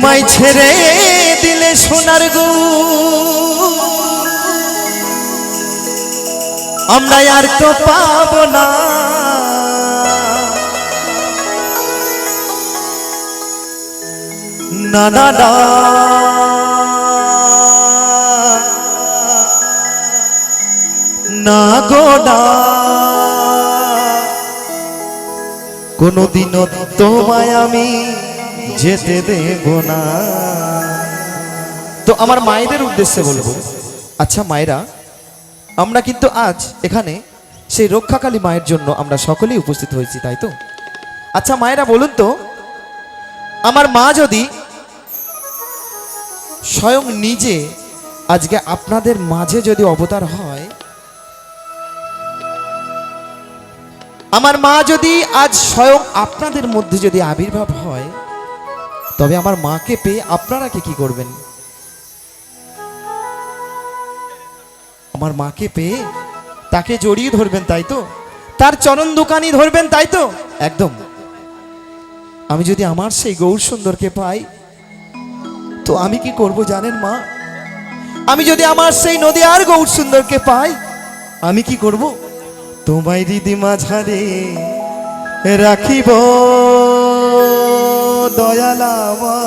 তোমায় ছেড়ে দিলে সোনার গো আমরা আর তো পাবো না না না না না গো না কোনদিনও তোমায় আমি যেতে দেব না। তো আমার মায়েদের উদ্দেশ্যে বলবো, আচ্ছা মায়েরা, আমরা কিন্তু আজ এখানে সেই রক্ষাকালী মায়ের জন্য আমরা সকলেই উপস্থিত হয়েছি, তাই তো? আচ্ছা মায়েরা বলুন তো, আমার মা যদি স্বয়ং নিজে আজকে আপনাদের মাঝে যদি অবতার হয়, আমার মা যদি আজ স্বয়ং আপনাদের মধ্যে যদি আবির্ভাব হয়, তবে আমার মাকে পেয়ে আপনারা কি করবেন? আমার মাকে পেয়ে তাকে জড়িয়ে ধরবেন, তাই তো? তার চরণ দোকানি ধরবেন, তাই তো? একদম। আমি যদি আমার সেই গৌর সুন্দরকে পাই, তো আমি কি করব জানেন মা? আমি যদি আমার সেই নদিয়ার গৌর সুন্দরকে পাই, আমি কি করব? তোমায় হৃদি মাঝারে রাখিব দয়ালামা,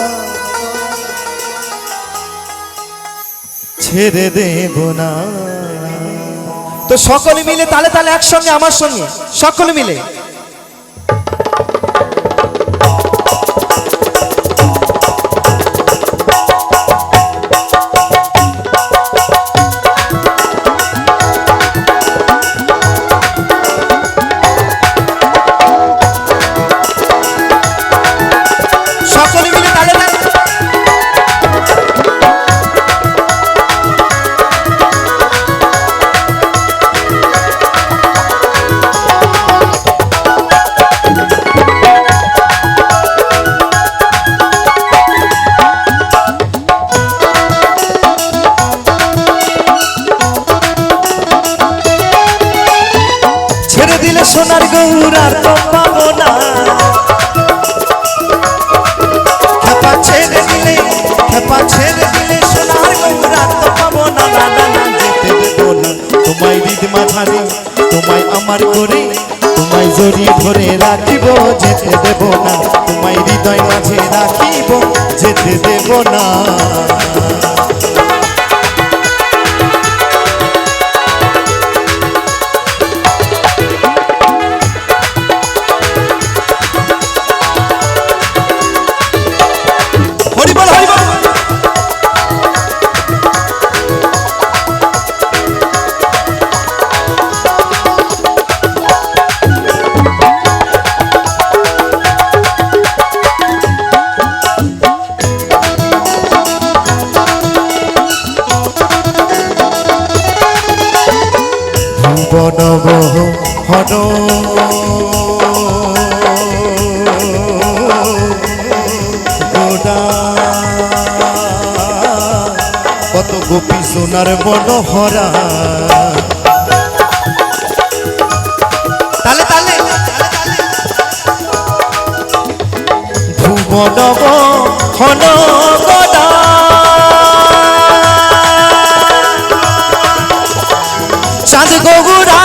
ছেড়ে দেব না। তো সকলে মিলে তালে তালে একসঙ্গে আমার সঙ্গে সকলে মিলে সোনার গৌর আর তো পাবো না, খেপা ছেড়ে দিলে সোনার গৌর আর তো পাবো না, না না না যেতে দেব না। তোমায় হৃদ মাঝারে তোমায় আমার করে তোমায় জড়িয়ে ধরে রাখিব, যেতে দেব না। তোমায় হৃদয় মাঝে রাখিব, যেতে দেব না। বনব হন গোডা কত গোপী সোনার মনোহরা, তালে তালে ভুবনব হন গোডা চাঁদ গৌরা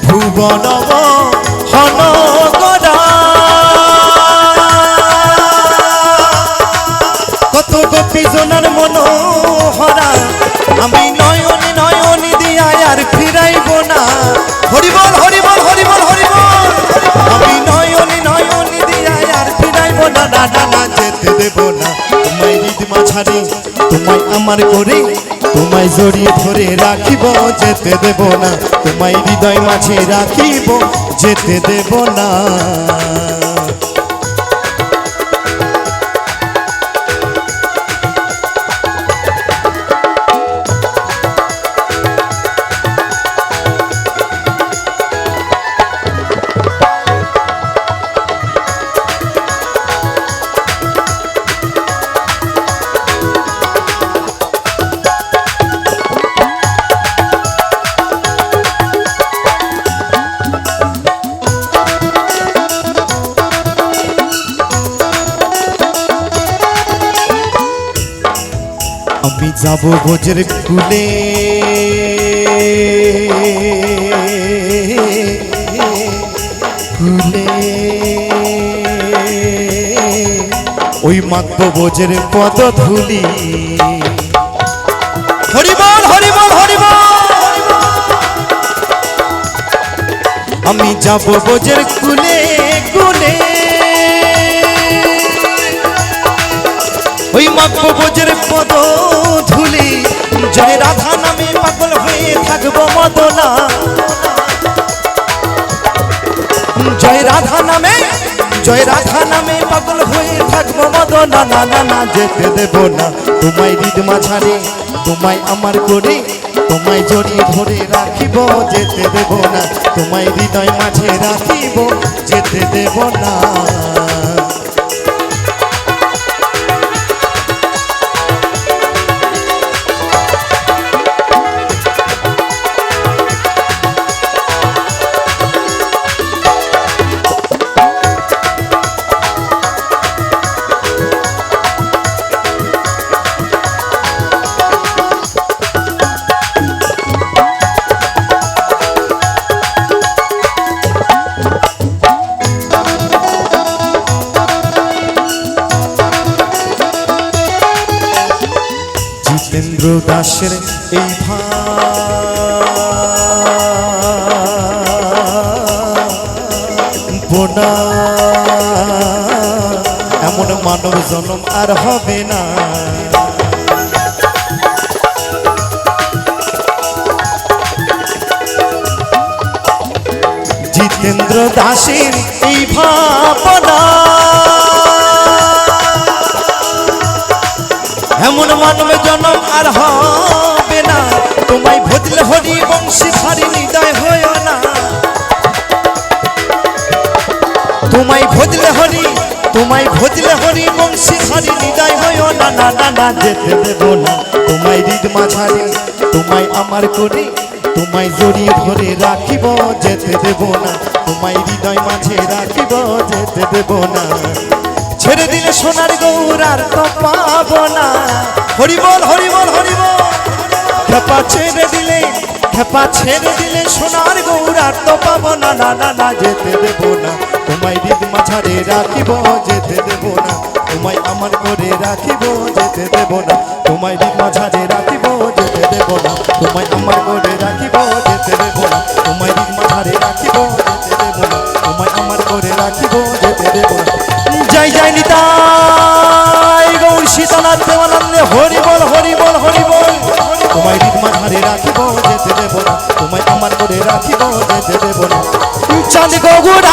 ভুবনব হন গোডা কত গোপী জনার মনোহরা, আমি নয়নে নয়নে দিয়া আর ফিরাইব না। হরিবল হরিবল হরিবল হরিবল, আমি নয়নে নয়নে দিয়া আর ফিরাইব না, না না না যেতে দেব না। তোমায় হৃদ মাঝারে তোমায় আমার করে তোমায় জড়িয়ে ধরে রাখিব, যেতে দেব না। তোমায় হৃদয় মাঝে রাখিব, যেতে দেব না। যাব বোঝের কুলে কুলে ওই মাগব বোঝের পদ ধুলি হরিবল হরিবল হরিবল আমি যাব বোঝের কুলে কুলে ওই মাগব বোঝের পদ ধুলি জয় রাধা নামে পাগল হয়ে থাকবো মদনা জয় রাধা নামে পাগল হয়ে থাকবো মদনা না না না যেতে দেব না তোমায় হৃদ মাঝারে তোমায় আমার করে তোমায় জড়িয়ে ধরে রাখিব যেতে দেব না তোমায় হৃদয় মাঝে রাখিব যেতে দেব না জিতেন্দ্র দাসের এই ভাবনা এমন মানব জন্ম আর হবে না জিতেন্দ্র দাসের এই ভাবনা এমন মানব জন্ম আর হবে না তোমায় ভজলে হরি বংশী হারি হৃদয় হয় না তোমায় ভজলে হরি বংশী হারি হৃদয় হয় না না না না যেতে দেব না তোমায় হৃদ মাঝারে তোমায় আমার করে তোমায় জড়িয়ে ধরে রাখিব যেতে দেব না তোমায় হৃদয় মাঝে রাখিব যেতে দেব না ছেড়ে দিলে সোনার গৌর আর তো পাবো না হরিবল হরিবল হরিবল খেপা ছেড়ে দিলে সোনার গৌর আর তো পাবো না না না না যেতে দেব না তোমায় হৃদ মাঝারে রাখিব যেতে দেব না তোমায় আমার করে রাখিব যেতে দেব না তোমায় হৃদ মাঝারে রাখিব যেতে দেব না তোমায় আমার করে রাখিব যেতে দেব না তোমায় হৃদ মাঝারে রাখিব যেতে দেব না তোমায় আমার করে রাখিব যেতে দেব না জয় জয় নিতাই গৌর সীতানাথ দেবানন্দে হরিবল হরিবল হরিবল তোমায় হৃদ মাঝারে রাখিব যেতে দেব না তোমায় আমার করে রাখিব যেতে দেব না চাঁদ গৌর